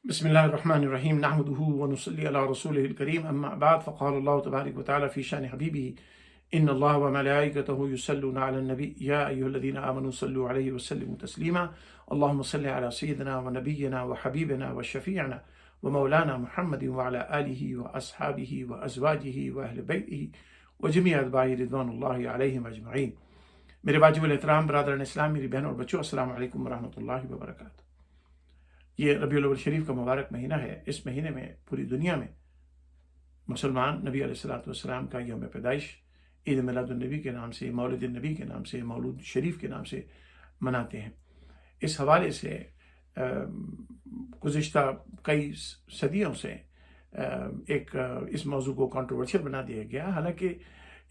بسم الله الرحمن الرحيم نحمده ونصلي على رسوله الكريم أما بعد فقال الله تبارك وتعالى في شأن حبيبه إن الله وملائكته يصلون على النبي يا أيها الذين آمنوا صلوا عليه وسلموا تسليما اللهم صل على سيدنا ونبينا وحبيبنا وشفيعنا ومولانا محمد وعلى آله وأصحابه وأزواجه وأهل بيته وجميع أتباعه رضوان الله عليهم أجمعين. میرے واجب الاحترام برادران اسلام، میری بہنوں اور بچوں، السلام علیکم ورحمۃ اللہ وبرکاتہ۔ یہ ربیع الاول شریف کا مبارک مہینہ ہے۔ اس مہینے میں پوری دنیا میں مسلمان نبی علیہ الصلوۃ والسلام کا یوم پیدائش عید میلاد النبی کے نام سے، مولد النبی کے نام سے، مولود شریف کے نام سے مناتے ہیں۔ اس حوالے سے گزشتہ کئی صدیوں سے اس موضوع کو کنٹروورشل بنا دیا گیا، حالانکہ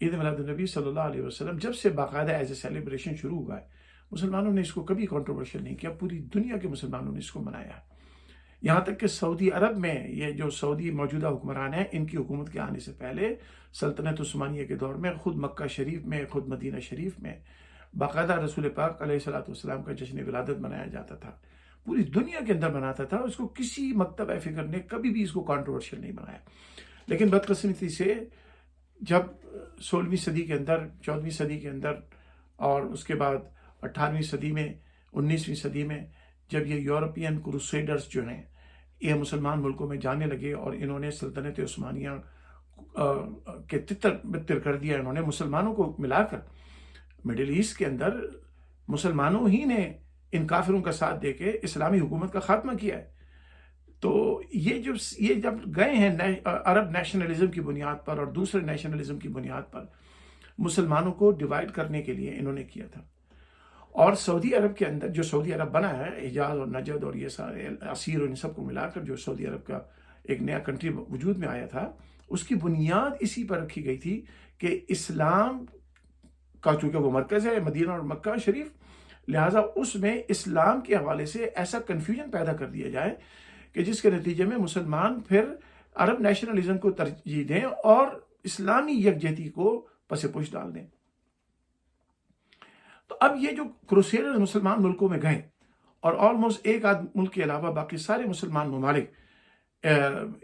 عید میلاد النبی صلی اللہ علیہ وسلم جب سے باقاعدہ ایز اے سیلیبریشن شروع ہوا ہے، مسلمانوں نے اس کو کبھی کنٹروورشل نہیں کیا، پوری دنیا کے مسلمانوں نے اس کو منایا ہے۔ یہاں تک کہ سعودی عرب میں یہ جو سعودی موجودہ حکمران ہیں، ان کی حکومت کے آنے سے پہلے سلطنت عثمانیہ کے دور میں خود مکہ شریف میں، خود مدینہ شریف میں باقاعدہ رسول پاک علیہ الصلوۃ والسلام کا جشن ولادت منایا جاتا تھا، پوری دنیا کے اندر مناتا تھا۔ اس کو کسی مکتب فکر نے کبھی بھی اس کو کنٹروورشل نہیں بنایا۔ لیکن بدقسمتی سے جب 16ویں صدی کے اندر، 14ویں صدی کے اندر اور اس کے بعد 18ویں صدی میں، 19ویں صدی میں جب یہ یورپین کروسیڈرز جو ہیں یہ مسلمان ملکوں میں جانے لگے اور انہوں نے سلطنت عثمانیہ کے تتر بتر کر دیا، انہوں نے مسلمانوں کو ملا کر مڈل ایسٹ کے اندر مسلمانوں ہی نے ان کافروں کا ساتھ دے کے اسلامی حکومت کا خاتمہ کیا ہے۔ تو یہ جب گئے ہیں عرب نیشنلزم کی بنیاد پر اور دوسرے نیشنلزم کی بنیاد پر مسلمانوں کو ڈیوائیڈ کرنے کے لیے انہوں نے کیا تھا۔ اور سعودی عرب کے اندر جو سعودی عرب بنا ہے، حجاز اور نجد اور یہ سارے عسیر اور ان سب کو ملا کر جو سعودی عرب کا ایک نیا کنٹری وجود میں آیا تھا، اس کی بنیاد اسی پر رکھی گئی تھی کہ اسلام کا چونکہ وہ مرکز ہے مدینہ اور مکہ شریف، لہٰذا اس میں اسلام کے حوالے سے ایسا کنفیوژن پیدا کر دیا جائے کہ جس کے نتیجے میں مسلمان پھر عرب نیشنلزم کو ترجیح دیں اور اسلامی یکجہتی کو پس پش ڈال دیں۔ تو اب یہ جو کروسیڈر مسلمان ملکوں میں گئے اور آلموسٹ ایک آدھ ملک کے علاوہ باقی سارے مسلمان ممالک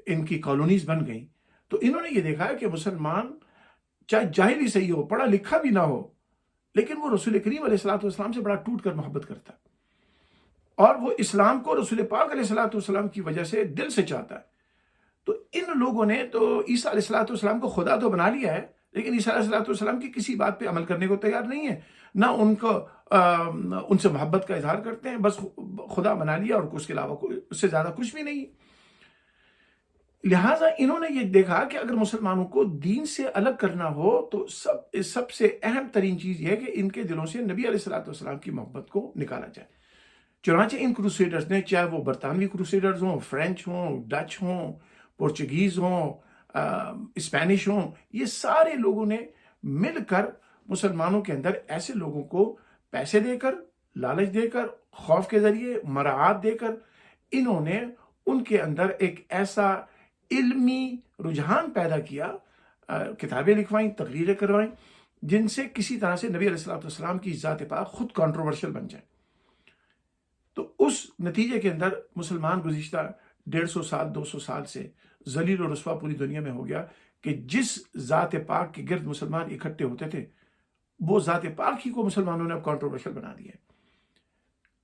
ان کی کالونیز بن گئیں، تو انہوں نے یہ دیکھا ہے کہ مسلمان چاہے جاہل ہی صحیح ہو، پڑھا لکھا بھی نہ ہو، لیکن وہ رسول کریم علیہ الصلوۃ والسلام سے بڑا ٹوٹ کر محبت کرتا ہے اور وہ اسلام کو رسول پاک علیہ الصلوۃ والسلام کی وجہ سے دل سے چاہتا ہے۔ تو ان لوگوں نے تو عیسیٰ علیہ الصلوۃ والسلام کو خدا تو بنا لیا ہے، لیکن عیسیٰ علیہ الصلوۃ والسلام کی کسی بات پہ عمل کرنے کو تیار نہیں ہے، نہ ان سے محبت کا اظہار کرتے ہیں، بس خدا بنا لیا اور اس کے علاوہ اس سے زیادہ کچھ بھی نہیں۔ لہٰذا انہوں نے یہ دیکھا کہ اگر مسلمانوں کو دین سے الگ کرنا ہو تو سب سے اہم ترین چیز یہ ہے کہ ان کے دلوں سے نبی علیہ الصلوۃ والسلام کی محبت کو نکالا جائے۔ چنانچہ ان کروسیڈرز نے، چاہے وہ برطانوی کروسیڈرز ہوں، فرینچ ہوں، ڈچ ہوں، پورچگیز ہوں، اسپینش ہوں، یہ سارے لوگوں نے مل کر مسلمانوں کے اندر ایسے لوگوں کو پیسے دے کر، لالچ دے کر، خوف کے ذریعے مراعات دے کر انہوں نے ان کے اندر ایک ایسا علمی رجحان پیدا کیا، کتابیں لکھوائیں، تقریریں کروائیں، جن سے کسی طرح سے نبی علیہ الصلوۃ والسلام کی ذات پاک خود کنٹروورشل بن جائے۔ تو اس نتیجے کے اندر مسلمان گزشتہ 150 سال 200 سال سے ذلیل و رسوا پوری دنیا میں ہو گیا کہ جس ذات پاک کے گرد مسلمان اکٹھے ہوتے تھے وہ ذات پاک ہی کو مسلمانوں نے اب کنٹروورشل بنا دیا ہے۔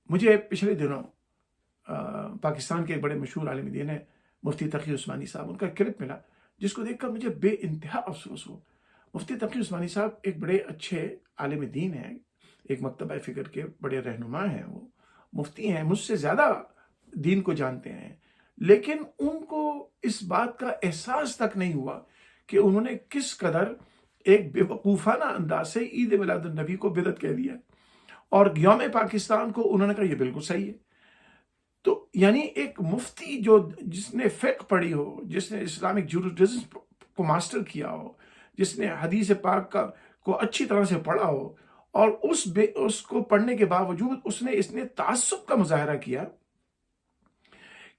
مجھے پچھلے دنوں پاکستان کے ایک بڑے مشہور عالم دین ہیں مفتی تقی عثمانی صاحب، ان کا کلپ ملا جس کو دیکھ کر مجھے بے انتہا افسوس ہو۔ مفتی تقی عثمانی صاحب ایک بڑے اچھے عالم دین ہیں، ایک مکتبہ فکر کے بڑے رہنما ہیں، وہ مفتی ہیں، مجھ سے زیادہ دین کو جانتے ہیں، لیکن ان کو اس بات کا احساس تک نہیں ہوا کہ انہوں نے کس قدر ایک بے وقوفانہ انداز سے عید میلاد النبی کو بدعت کہہ دیا اور یوم پاکستان کو انہوں نے کہا یہ بالکل صحیح ہے۔ تو یعنی ایک مفتی جس نے فقہ پڑھی ہو، جس نے اسلامک جورسڈکشن کو ماسٹر کیا ہو، جس نے حدیث پاک کو اچھی طرح سے پڑھا ہو، اور اس کو پڑھنے کے باوجود اس نے تعصب کا مظاہرہ کیا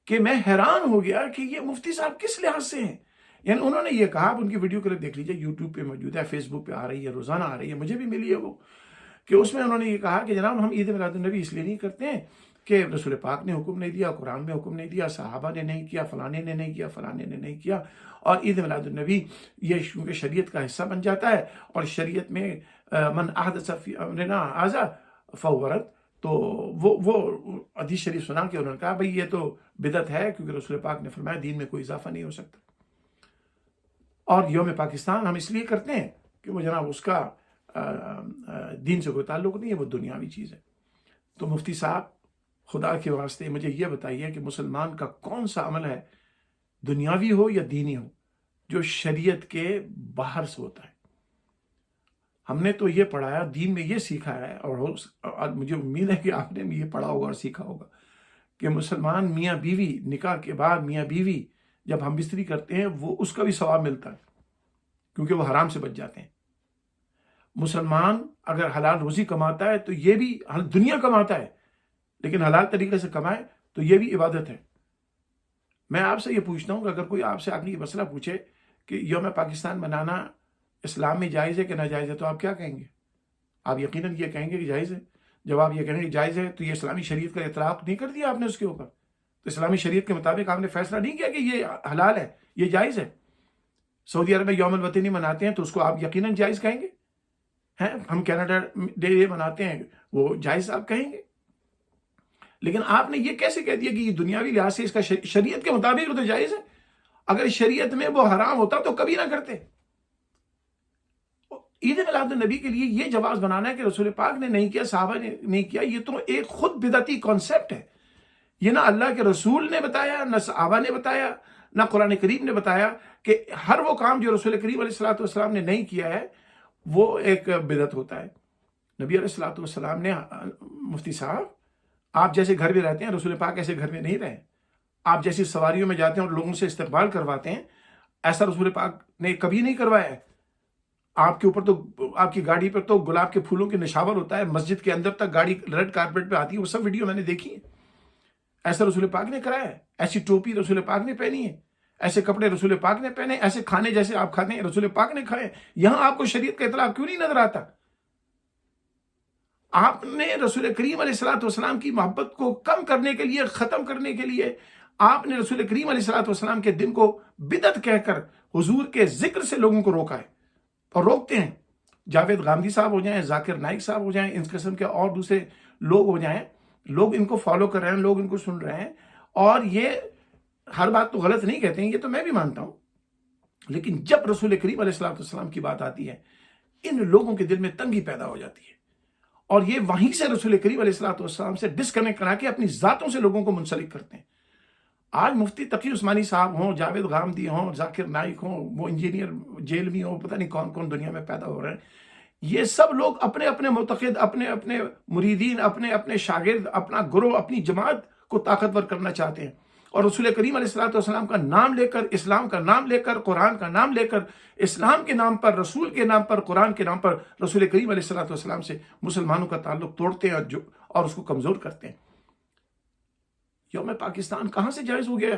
کہ میں حیران ہو گیا کہ یہ مفتی صاحب کس لحاظ سے ہیں۔ یعنی انہوں نے یہ کہا، آپ ان کی ویڈیو کلپ دیکھ لیجئے، یوٹیوب پہ موجود ہے، فیس بک پہ آ رہی ہے، روزانہ آ رہی ہے، مجھے بھی ملی ہے وہ، کہ اس میں انہوں نے یہ کہا کہ جناب ہم عید میلاد النبی اس لیے نہیں کرتے ہیں کہ رسول پاک نے حکم نہیں دیا، قرآن میں حکم نہیں دیا، صحابہ نے نہیں کیا، فلانے نے نہیں کیا، فلانے نے نہیں کیا. اور عید میلاد النبی یہ چونکہ شریعت کا حصہ بن جاتا ہے، اور شریعت میں من احدث فی امرنا ھذا فہو رد، تو وہ حدیث شریف سنا کے انہوں نے کہا بھئی یہ تو بدعت ہے، کیونکہ رسول پاک نے فرمایا دین میں کوئی اضافہ نہیں ہو سکتا. اور یوم پاکستان ہم اس لیے کرتے ہیں کہ وہ جناب اس کا دین سے کوئی تعلق نہیں ہے، وہ دنیاوی چیز ہے. تو مفتی صاحب خدا کے واسطے مجھے یہ بتائیے کہ مسلمان کا کون سا عمل ہے، دنیاوی ہو یا دینی ہو، جو شریعت کے باہر سے ہوتا ہے؟ ہم نے تو یہ پڑھایا، دین میں یہ سیکھا ہے، اور مجھے امید ہے کہ آپ نے بھی یہ پڑھا ہوگا اور سیکھا ہوگا کہ مسلمان میاں بیوی نکاح کے بعد میاں بیوی جب ہم بستری کرتے ہیں وہ اس کا بھی ثواب ملتا ہے، کیونکہ وہ حرام سے بچ جاتے ہیں. مسلمان اگر حلال روزی کماتا ہے تو یہ بھی دنیا کماتا ہے، لیکن حلال طریقے سے کمائے تو یہ بھی عبادت ہے. میں آپ سے یہ پوچھتا ہوں کہ اگر کوئی آپ سے آگے یہ مسئلہ پوچھے کہ یوم پاکستان منانا اسلام میں جائز ہے کہ ناجائز ہے، تو آپ کیا کہیں گے؟ آپ یقیناً یہ کہیں گے کہ جائز ہے. جب آپ یہ کہیں گے کہ جائز ہے تو یہ اسلامی شریعت کا اطلاق نہیں کر دیا آپ نے اس کے اوپر، تو اسلامی شریعت کے مطابق آپ نے فیصلہ نہیں کیا کہ یہ حلال ہے، یہ جائز ہے. سعودی عرب میں یوم الوطنی مناتے ہیں تو اس کو آپ یقیناً جائز کہیں گے. ہم کینیڈا ڈے مناتے ہیں، وہ جائز آپ کہیں گے. لیکن آپ نے یہ کیسے کہہ دیا کہ یہ دنیاوی لحاظ سے اس کا شریعت کے مطابق تو جائز ہے؟ اگر شریعت میں وہ حرام ہوتا تو کبھی نہ کرتے. عید میلاد النبی کے لیے یہ جواز بنانا ہے کہ رسول پاک نے نہیں کیا، صحابہ نے نہیں کیا، یہ تو ایک خود بدعتی کانسیپٹ ہے. یہ نہ اللہ کے رسول نے بتایا، نہ صحابہ نے بتایا، نہ قرآن کریم نے بتایا کہ ہر وہ کام جو رسول کریم علیہ الصلوۃ والسلام نے نہیں کیا ہے وہ ایک بدعت ہوتا ہے. نبی علیہ الصلوۃ والسلام نے، مفتی صاحب آپ جیسے گھر میں رہتے ہیں، رسول پاک ایسے گھر میں نہیں رہے. آپ جیسی سواریوں میں جاتے ہیں اور لوگوں سے استقبال کرواتے ہیں، ایسا رسول پاک نے کبھی نہیں کروایا ہے. آپ کے اوپر تو، آپ کی گاڑی پر تو گلاب کے پھولوں کے نشاور ہوتا ہے، مسجد کے اندر تک گاڑی ریڈ کارپیٹ پہ آتی ہے، وہ سب ویڈیو میں نے دیکھی ہے. ایسا رسول پاک نے کرایا ہے، ایسی ٹوپی رسول پاک نے پہنی ہے، ایسے کپڑے رسول پاک نے پہنے، ایسے کھانے جیسے آپ کھاتے ہیں رسول پاک نے کھائے. یہاں آپ کو شریعت کا اطلاق کیوں نہیں نظر آتا؟ آپ نے رسول کریم علیہ الصلوۃ والسلام کی محبت کو کم کرنے کے لیے، ختم کرنے کے لیے، آپ نے رسول کریم علیہ الصلوۃ والسلام کے دن کو بدعت کہہ کر حضور کے ذکر سے لوگوں کو روکا ہے اور روکتے ہیں. جاوید غامدی صاحب ہو جائیں، ذاکر نائک صاحب ہو جائیں، اس قسم کے اور دوسرے لوگ ہو جائیں، لوگ ان کو فالو کر رہے ہیں، لوگ ان کو سن رہے ہیں، اور یہ ہر بات تو غلط نہیں کہتے ہیں، یہ تو میں بھی مانتا ہوں. لیکن جب رسول کریم علیہ الصلوۃ والسلام کی بات آتی ہے، ان لوگوں کے دل میں تنگی پیدا ہو جاتی ہے، اور یہ وہیں سے رسول کریم علیہ الصلوۃ والسلام سے ڈسکنیکٹ کرا کے اپنی ذاتوں سے لوگوں کو منسلک کرتے ہیں. آج مفتی تقی عثمانی صاحب ہوں، جاوید غامدی ہوں، ذاکر نائک ہوں، وہ انجینئر جیل میں ہوں، پتہ نہیں کون کون دنیا میں پیدا ہو رہے ہیں. یہ سب لوگ اپنے اپنے معتقد، اپنے اپنے مریدین، اپنے اپنے شاگرد، اپنا گروہ، اپنی جماعت کو طاقتور کرنا چاہتے ہیں، اور رسول کریم علیہ الصلوۃ والسلام کا نام لے کر، اسلام کا نام لے کر، قرآن کا نام لے کر، اسلام کے نام پر، رسول کے نام پر، قرآن کے نام پر رسول کریم علیہ الصلوۃ والسلام سے مسلمانوں کا تعلق توڑتے ہیں اور اس کو کمزور کرتے ہیں. یوم پاکستان کہاں سے جائز ہو گیا؟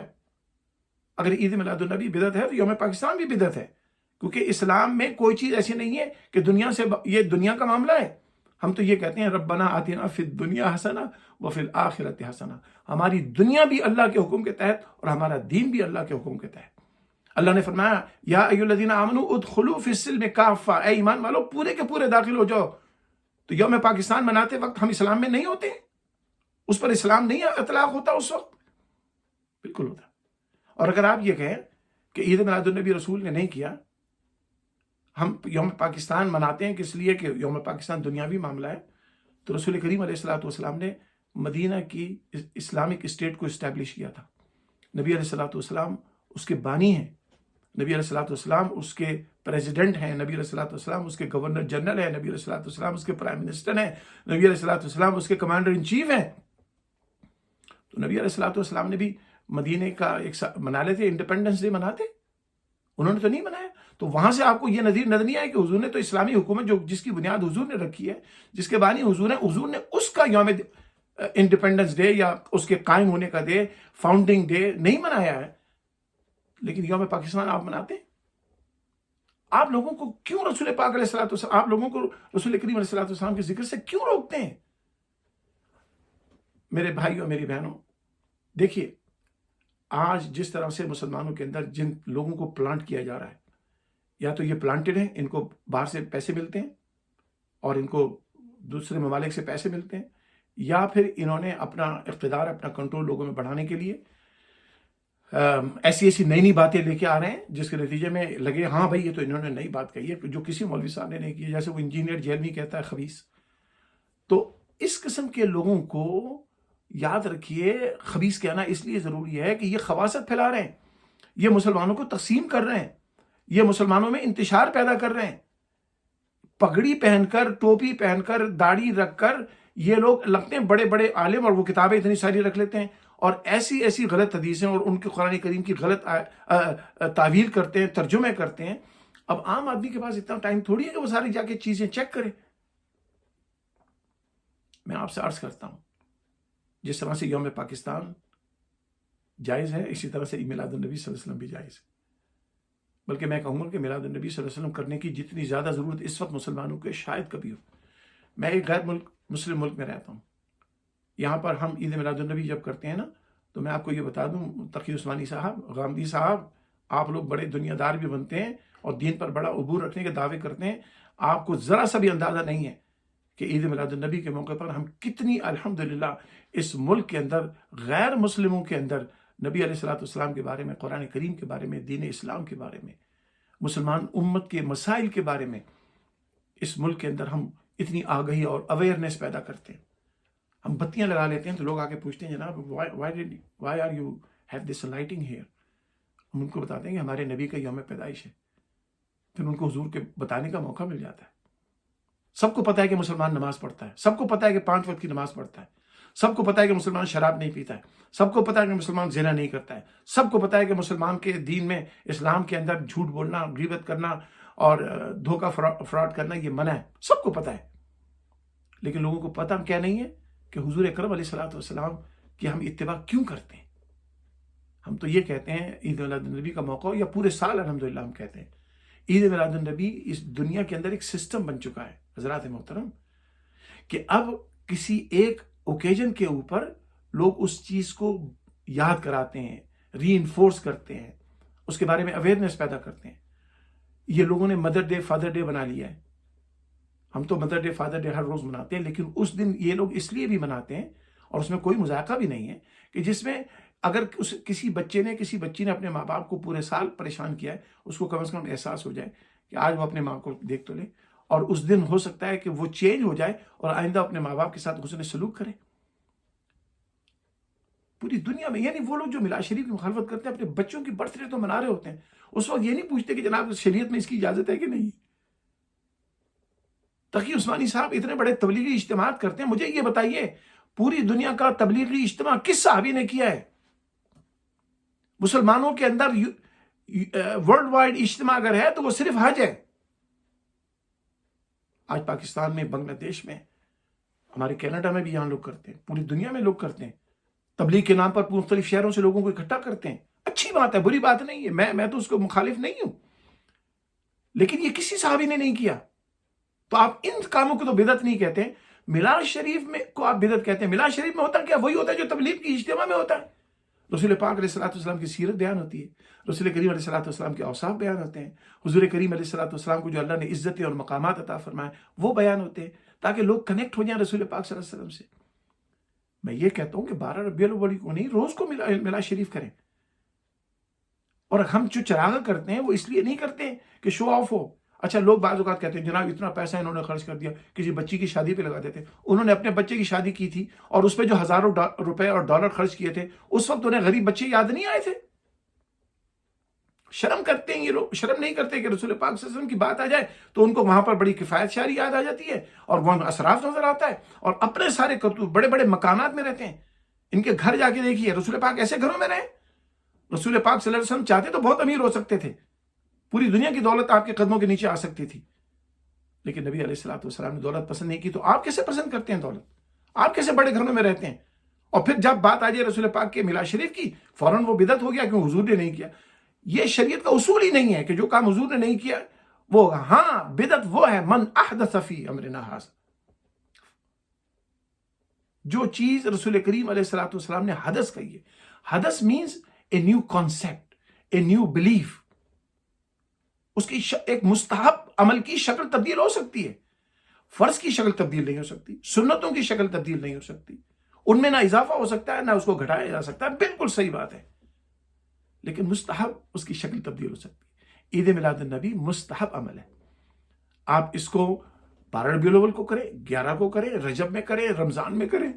اگر عید میلاد النبی بدعت ہے تو یوم پاکستان بھی بدعت ہے، کیونکہ اسلام میں کوئی چیز ایسی نہیں ہے کہ دنیا سے، یہ دنیا کا معاملہ ہے. ہم تو یہ کہتے ہیں ربنا آتنا فی الدنیا حسنہ وفی الآخرۃ حسنہ. ہماری دنیا بھی اللہ کے حکم کے تحت اور ہمارا دین بھی اللہ کے حکم کے تحت. اللہ نے فرمایا یا ایھا الذین آمنوا ادخلوا فی السلم کافہ، اے ایمان والو پورے کے پورے داخل ہو جاؤ. تو یوم پاکستان مناتے وقت ہم اسلام میں نہیں ہوتے؟ اس پر اسلام نہیں اطلاق ہوتا اس وقت؟ بالکل ہوتا. اور اگر آپ یہ کہیں کہ عید میلاد النبی رسول نے نہیں کیا، ہم یوم پاکستان مناتے ہیں کس لیے کہ یوم پاکستان دنیاوی معاملہ ہے، تو رسول کریم علیہ الصلوۃ والسلام نے مدینہ کی اسلامک اسٹیٹ کو اسٹیبلش کیا تھا. نبی علیہ الصلوۃ والسلام اس کے بانی ہیں، نبی علیہ الصلوۃ والسلام اس کے پریزیڈنٹ ہیں، نبی علیہ الصلوۃ والسلام اس کے گورنر جنرل ہیں، نبی علیہ الصلوۃ والسلام اس کے پرائم منسٹر ہیں، نبی علیہ الصلوۃ والسلام اس کے کمانڈر ان چیف ہیں. تو نبی علیہ الصلوۃ والسلام نے بھی مدینے کا ایک منا لیتے، انڈیپینڈنس ڈے مناتے، انہوں نے تو نہیں منایا. تو وہاں سے آپ کو یہ نظر نہیں آئے کہ حضور نے تو اسلامی حکومت جس کی بنیاد حضور نے رکھی ہے، جس کے بانی حضور ہیں، حضور نے اس کا یوم انڈیپینڈنس ڈے یا اس کے قائم ہونے کا ڈے، فاؤنڈنگ ڈے نہیں منایا ہے. لیکن یوم پاکستان آپ مناتے ہیں. آپ لوگوں کو کیوں رسول پاک علیہ الصلوۃ والسلام، آپ لوگوں کو رسول کریم علیہ الصلوۃ والسلام کے ذکر سے کیوں روکتے ہیں؟ میرے بھائی اور میری بہنوں، دیکھیے آج جس طرح سے مسلمانوں کے اندر جن لوگوں کو پلانٹ کیا جا رہا ہے، یا تو یہ پلانٹڈ ہیں، ان کو باہر سے پیسے ملتے ہیں اور ان کو دوسرے ممالک سے پیسے ملتے ہیں، یا پھر انہوں نے اپنا اقتدار، اپنا کنٹرول لوگوں میں بڑھانے کے لیے ایسی ایسی نئی باتیں لے کے آ رہے ہیں جس کے نتیجے میں لگے ہاں بھائی یہ تو انہوں نے نئی بات کہی ہے جو کسی مولوی صاحب نے نہیں کی، جیسے وہ انجینئر جیل میں کہتا ہے خبیث۔ تو اس قسم کے لوگوں کو یاد رکھیے، خبیث کہنا اس لیے ضروری ہے کہ یہ خباثت پھیلا رہے ہیں، یہ مسلمانوں کو تقسیم کر رہے ہیں، یہ مسلمانوں میں انتشار پیدا کر رہے ہیں۔ پگڑی پہن کر، ٹوپی پہن کر، داڑھی رکھ کر یہ لوگ لگتے ہیں بڑے بڑے عالم، اور وہ کتابیں اتنی ساری رکھ لیتے ہیں اور ایسی ایسی غلط حدیثیں اور ان کے قرآن کریم کی غلط تعویل کرتے ہیں، ترجمے کرتے ہیں۔ اب عام آدمی کے پاس اتنا ٹائم تھوڑی ہے کہ وہ ساری جا کے چیزیں چیک کرے۔ میں آپ سے عرض کرتا ہوں، جس طرح سے یوم پاکستان جائز ہے، اسی طرح سے میلاد النبی صلی اللہ علیہ وسلم بھی جائز ہے۔ بلکہ میں کہوں گا کہ میلاد النبی صلی اللہ علیہ وسلم کرنے کی جتنی زیادہ ضرورت اس وقت مسلمانوں کو شاید کبھی ہو۔ میں ایک غیر مسلم ملک میں رہتا ہوں، یہاں پر ہم عید میلاد النبی جب کرتے ہیں نا، تو میں آپ کو یہ بتا دوں، تقی عثمانی صاحب، غامدی صاحب، آپ لوگ بڑے دنیا دار بھی بنتے ہیں اور دین پر بڑا عبور رکھنے کے دعوے کرتے ہیں، آپ کو ذرا سا بھی اندازہ نہیں ہے کہ عید میلاد النبی کے موقع پر ہم کتنی الحمدللہ اس ملک کے اندر غیر مسلموں کے اندر نبی علیہ الصلوۃ والسلام کے بارے میں، قرآن کریم کے بارے میں، دین اسلام کے بارے میں، مسلمان امت کے مسائل کے بارے میں اس ملک کے اندر ہم اتنی آگہی اور اویئرنیس پیدا کرتے ہیں۔ ہم بتیاں لگا لیتے ہیں تو لوگ آگے پوچھتے ہیں جناب why are you have this lighting here? ہم ان کو بتاتے ہیں کہ ہمارے نبی کا یوم پیدائش ہے، پھر ان کو حضور کے بتانے کا موقع مل جاتا ہے۔ سب کو پتہ ہے کہ مسلمان نماز پڑھتا ہے، سب کو پتہ ہے کہ 5 وقت کی نماز پڑھتا ہے، سب کو پتہ ہے کہ مسلمان شراب نہیں پیتا ہے، سب کو پتہ ہے کہ مسلمان زنا نہیں کرتا ہے، سب کو پتہ ہے کہ مسلمان کے دین میں، اسلام کے اندر جھوٹ بولنا، غیبت کرنا اور دھوکہ فراڈ کرنا یہ منع ہے، سب کو پتہ ہے۔ لیکن لوگوں کو پتہ کیا نہیں ہے کہ حضور اکرم علیہ الصلوۃ والسلام کی ہم اتباع کیوں کرتے ہیں۔ ہم تو یہ کہتے ہیں عید میلاد النبی کا موقع ہو، یا پورے سال الحمدللہ ہم کہتے ہیں عید میلاد النبی اس دنیا کے اندر ایک سسٹم بن چکا ہے حضرات محترم، کہ اب کسی ایک اوکیجن کے اوپر لوگ اس چیز کو یاد کراتے ہیں، ری انفورس کرتے ہیں، اس کے بارے میں اویئرنیس پیدا کرتے ہیں۔ یہ لوگوں نے مدر ڈے، فادر ڈے بنا لیا ہے۔ ہم تو مدر ڈے، فادر ڈے ہر روز مناتے ہیں، لیکن اس دن یہ لوگ اس لیے بھی مناتے ہیں، اور اس میں کوئی مذائقہ بھی نہیں ہے، کہ جس میں اگر کسی بچے نے، کسی بچی نے اپنے ماں باپ کو پورے سال پریشان کیا ہے، اس کو کم از کم احساس ہو جائے کہ آج وہ اپنے ماں کو دیکھ تو لے، اور اس دن ہو سکتا ہے کہ وہ چینج ہو جائے اور آئندہ اپنے ماں باپ کے ساتھ حسن سلوک کرے۔ پوری دنیا میں، یعنی وہ لوگ جو میلاد شریف کی مخالفت کرتے ہیں، اپنے بچوں کی برتھ ڈے تو منا رہے ہوتے ہیں، اس وقت یہ نہیں پوچھتے کہ جناب شریعت میں اس کی اجازت ہے کہ نہیں۔ تقی عثمانی صاحب اتنے بڑے تبلیغی اجتماعات کرتے ہیں، مجھے یہ بتائیے پوری دنیا کا تبلیغی اجتماع کس صحابی نے کیا ہے؟ مسلمانوں کے اندر ورلڈ وائڈ اجتماع اگر ہے تو وہ صرف حج ہے۔ آج پاکستان میں، بنگلہ دیش میں، ہمارے کینیڈا میں بھی یہاں لوگ کرتے ہیں، پوری دنیا میں لوگ کرتے ہیں، تبلیغ کے نام پر مختلف شہروں سے لوگوں کو اکٹھا کرتے ہیں۔ اچھی بات ہے، بری بات نہیں ہے، میں تو اس کو مخالف نہیں ہوں، لیکن یہ کسی صحابی نے نہیں کیا، تو آپ ان کاموں کو تو بدعت نہیں کہتے۔ میلاد شریف میں کو آپ بدعت کہتے ہیں۔ میلاد شریف میں ہوتا کیا؟ وہی ہوتا ہے جو تبلیغ کی اجتماع میں ہوتا ہے۔ رسول پاک علیہ الصلوۃ والسلام کی سیرت بیان ہوتی ہے، رسول کریم علیہ الصلوۃ والسلام کے اوصاف بیان ہوتے ہیں، حضور کریم علیہ الصلوۃ والسلام کو جو اللہ نے عزتیں اور مقامات عطا فرمائے وہ بیان ہوتے ہیں، تاکہ لوگ کنیکٹ ہو جائیں رسول پاک صلی اللہ علیہ وسلم سے۔ میں یہ کہتا ہوں کہ 12 ربیع الاول کو نہیں، روز کو میلاد شریف کریں۔ اور ہم جو چراغاں کرتے ہیں وہ اس لیے نہیں کرتے کہ شو آف ہو۔ اچھا، لوگ بعض اوقات کہتے ہیں جناب اتنا پیسہ انہوں نے خرچ کر دیا، کسی بچی کی شادی پہ لگا دیتے۔ انہوں نے اپنے بچے کی شادی کی تھی اور اس پہ جو ہزاروں روپے اور ڈالر خرچ کیے تھے، اس وقت انہیں غریب بچے یاد نہیں آئے تھے؟ شرم کرتے ہیں یہ لوگ، شرم نہیں کرتے کہ رسول پاک صلی اللہ علیہ وسلم کی بات آ جائے تو ان کو وہاں پر بڑی کفایت شعری یاد آ جاتی ہے اور وہاں اسراف نظر آتا ہے، اور اپنے سارے کرتوت بڑے بڑے مکانات میں رہتے ہیں۔ ان کے گھر جا کے دیکھیے، رسول پاک ایسے گھروں میں رہے۔ رسول پاک صلی اللہ علیہ وسلم چاہتے تو بہت امیر ہو سکتے تھے، پوری دنیا کی دولت آپ کے قدموں کے نیچے آ سکتی تھی، لیکن نبی علیہ الصلوۃ والسلام نے دولت پسند نہیں کی۔ تو آپ کیسے پسند کرتے ہیں دولت؟ آپ کیسے بڑے گھروں میں رہتے ہیں؟ اور پھر جب بات آ جائے رسول پاک کے میلاد شریف کی، فوراً وہ بدعت ہو گیا کیوں حضور نے نہیں کیا۔ یہ شریعت کا اصول ہی نہیں ہے کہ جو کام حضور نے نہیں کیا وہ ہاں بدعت وہ ہے، من احدث فی امرنا ھذا۔ جو چیز رسول کریم علیہ الصلوۃ والسلام نے حدث کہی ہے، حدث means a new concept, a new belief, اس کی ایک مستحب عمل کی شکل تبدیل ہو سکتی ہے، فرض کی شکل تبدیل نہیں ہو سکتی، سنتوں کی شکل تبدیل نہیں ہو سکتی، ان میں نہ اضافہ ہو سکتا ہے نہ اس کو گھٹایا جا سکتا ہے، بالکل صحیح بات ہے، لیکن مستحب اس کی شکل تبدیل ہو سکتی ہے۔ عید میلاد النبی مستحب عمل ہے، آپ اس کو 12 ربیع الاول کو کریں، 11 کو کریں، رجب میں کریں، رمضان میں کریں،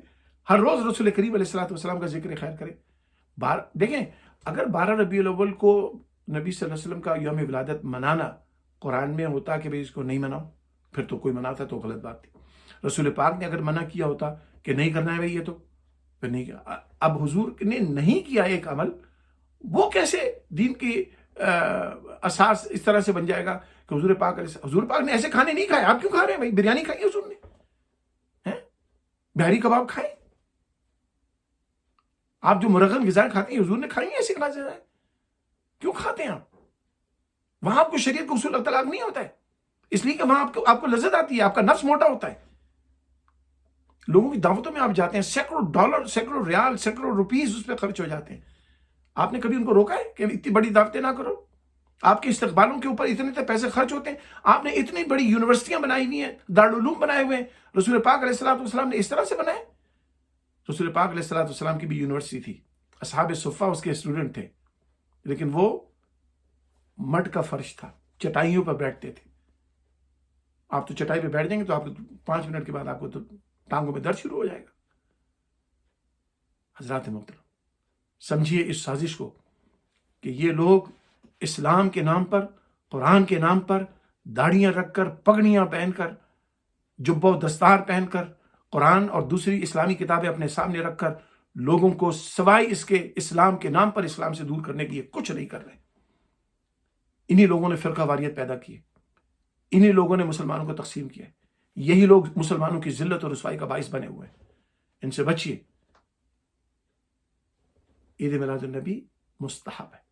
ہر روز رسول کریم علیہ الصلوۃ والسلام کا ذکر خیر کریں۔ دیکھیں، اگر 12 ربیع الاول کو نبی صلی اللہ علیہ وسلم کا یوم ولادت منانا قرآن میں ہوتا کہ بھئی اس کو نہیں مناؤ، پھر تو کوئی مناتا تو غلط بات تھی۔ رسول پاک نے اگر منع کیا ہوتا کہ نہیں کرنا ہے بھئی یہ تو پھر نہیں کیا۔ اب حضور نے نہیں کیا ایک عمل، وہ کیسے دین کی اساس اس طرح سے بن جائے گا کہ حضور پاک نے ایسے کھانے نہیں کھائے، آپ کیوں کھا رہے ہیں بھائی؟ بریانی کھائی حضور نے، بہاری کباب کھائے، آپ جو مرغن غذائیں کھاتے ہیں حضور نے کھائی ہیں ایسی غذائیں، کیوں کھاتے ہیں آپ؟ وہاں آپ کو شریعت کا اصول اطلاق نہیں ہوتا ہے، اس لیے کہ وہاں آپ کو لذت آتی ہے، آپ کا نفس موٹا ہوتا ہے۔ لوگوں کی دعوتوں میں آپ جاتے ہیں، سینکڑوں ڈالر، سینکڑوں ریال، سینکڑوں روپیز اس پہ خرچ ہو جاتے ہیں، آپ نے کبھی ان کو روکا ہے کہ اتنی بڑی دعوتیں نہ کرو؟ آپ کے استقبالوں کے اوپر اتنے پیسے خرچ ہوتے ہیں، آپ نے اتنی بڑی یونیورسٹیاں بنائی ہوئی ہیں، دارالعلوم بنائے ہوئے ہیں، رسول پاک علیہ الصلوۃ والسلام نے اس طرح سے بنائے۔ رسول پاک علیہ الصلوۃ والسلام کی بھی یونیورسٹی تھی، اصحاب صفہ اس کے اسٹوڈنٹ تھے، لیکن وہ مڈ کا فرش تھا، چٹائیوں پر بیٹھتے تھے۔ آپ تو چٹائی پہ بیٹھ جائیں گے تو آپ کو 5 منٹ کے بعد آپ کو تو ٹانگوں میں درد شروع ہو جائے گا۔ حضرات محترم، سمجھیے اس سازش کو کہ یہ لوگ اسلام کے نام پر، قرآن کے نام پر داڑیاں رکھ کر، پگڑیاں پہن کر، جبہ و دستار پہن کر، قرآن اور دوسری اسلامی کتابیں اپنے سامنے رکھ کر لوگوں کو سوائے اس کے اسلام کے نام پر اسلام سے دور کرنے کے لیے کچھ نہیں کر رہے۔ انہی لوگوں نے فرقہ واریت پیدا کی ہے، انہی لوگوں نے مسلمانوں کو تقسیم کیا ہے، یہی لوگ مسلمانوں کی ذلت اور رسوائی کا باعث بنے ہوئے ہیں۔ ان سے بچیے۔ عید میلاد النبی مستحب ہے،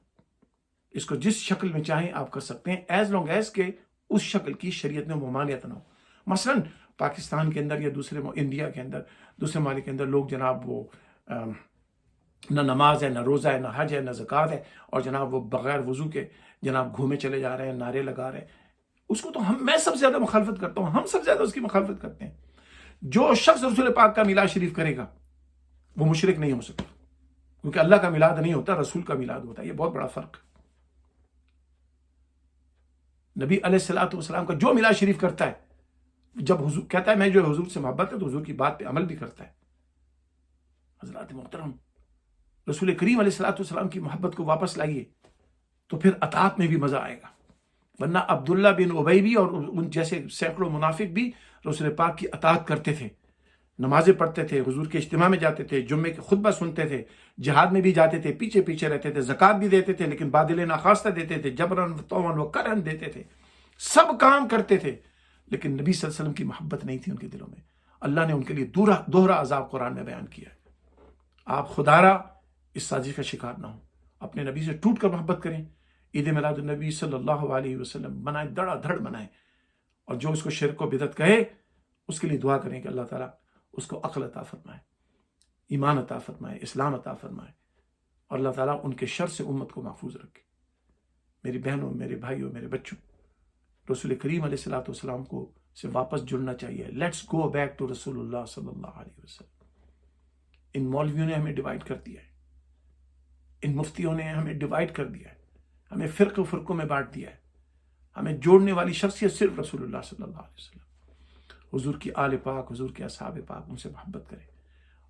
اس کو جس شکل میں چاہیں آپ کر سکتے ہیں، ایز لانگ ایز کہ اس شکل کی شریعت میں ممانعت نہ ہو۔ مثلا پاکستان کے اندر یا دوسرے انڈیا کے اندر، دوسرے ممالک کے اندر لوگ جناب وہ نہ نماز ہے، نہ روزہ ہے، نہ حج ہے، نہ زکوٰۃ ہے، اور جناب وہ بغیر وضو کے جناب گھومے چلے جا رہے ہیں، نعرے لگا رہے ہیں۔ اس کو تو میں سب سے زیادہ مخالفت کرتا ہوں، ہم سب سے زیادہ اس کی مخالفت کرتے ہیں۔ جو شخص رسول پاک کا میلاد شریف کرے گا وہ مشرک نہیں ہو سکتا، کیونکہ اللہ کا میلاد نہیں ہوتا، رسول کا میلاد ہوتا ہے۔ یہ بہت بڑا فرق ہے۔ نبی علیہ الصلوۃ والسلام کا جو میلاد شریف کرتا ہے، جب حضور کہتا ہے میں جو حضور سے محبت ہے، تو حضور کی بات پہ عمل بھی کرتا ہے۔ حضرات محترم، رسول کریم علیہ الصلوۃ والسلام کی محبت کو واپس لائیے تو پھر اطاعت میں بھی مزہ آئے گا، ورنہ عبداللہ بن ابی بھی اور ان جیسے سینکڑوں منافق بھی رسول پاک کی اطاعت کرتے تھے، نمازیں پڑھتے تھے، حضور کے اجتماع میں جاتے تھے، جمعے کے خطبہ سنتے تھے، جہاد میں بھی جاتے تھے، پیچھے پیچھے رہتے تھے، زکوٰۃ بھی دیتے تھے، لیکن بادل ناخواستہ دیتے تھے، جبرن طوعاً و کرہن دیتے تھے، سب کام کرتے تھے، لیکن نبی صلی اللہ علیہ وسلم کی محبت نہیں تھی ان کے دلوں میں۔ اللہ نے ان کے لیے دوہرا عذاب قرآن میں بیان کیا ہے۔ آپ خدارا اس سازش کا شکار نہ ہوں، اپنے نبی سے ٹوٹ کر محبت کریں، عید میلاد النبی صلی اللہ علیہ وسلم منائیں، دڑا دھڑ منائیں، اور جو اس کو شرک و بدعت کہے اس کے لیے دعا کریں کہ اللہ تعالیٰ اس کو عقل عطا فرمائے، ایمان عطا فرمائے، اسلام عطا فرمائے، اور اللہ تعالیٰ ان کے شر سے امت کو محفوظ رکھے۔ میری بہنوں، میرے بھائیوں، میرے بچوں، رسول کریم علیہ الصلوۃ والسلام کو سے واپس جڑنا چاہیے۔ لیٹس گو بیک ٹو رسول اللہ صلی اللہ علیہ وسلم۔ ان مولویوں نے ہمیں ڈیوائیڈ کر دیا ہے، ان مفتیوں نے ہمیں ڈیوائیڈ کر دیا ہے، ہمیں فرقوں میں بانٹ دیا ہے۔ ہمیں جوڑنے والی شخصیت صرف رسول اللہ صلی اللہ علیہ وسلم۔ حضور کی آل پاک، حضور کے اصحاب پاک، ان سے محبت کریں،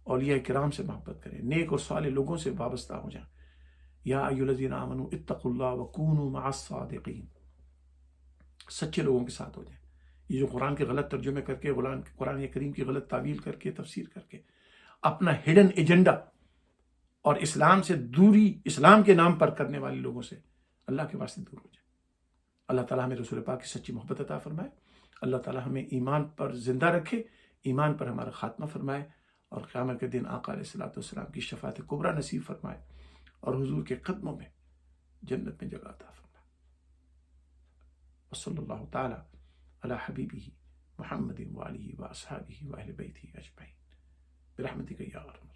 اولیاء کرام سے محبت کریں، نیک اور صالح لوگوں سے وابستہ ہو جائیں۔ یا ایھا الذین آمنوا اتقوا اللہ وکونوا مع الصادقین، سچے لوگوں کے ساتھ ہو جائیں۔ یہ جو قرآن کے غلط ترجمے کر کے، قرآن کریم کی غلط تعویل کر کے، تفسیر کر کے اپنا ہڈن ایجنڈا اور اسلام سے دوری، اسلام کے نام پر کرنے والے لوگوں سے اللہ کے واسطے دور ہو جائے۔ اللہ تعالیٰ ہمیں رسول پاک کی سچی محبت عطا فرمائے، اللہ تعالیٰ ہمیں ایمان پر زندہ رکھے، ایمان پر ہمارا خاتمہ فرمائے، اور قیامت کے دن آقا علیہ الصلوۃ والسلام کی شفاعت کبریٰ نصیب فرمائے، اور حضور کے قدموں میں جنت میں جگہ عطا فرمائے۔ وصلی اللہ تعالیٰ علی حبیبہ محمد وآلہ واصحابہ واہل بیتہ اجمعین۔ برحمتک یا ارحم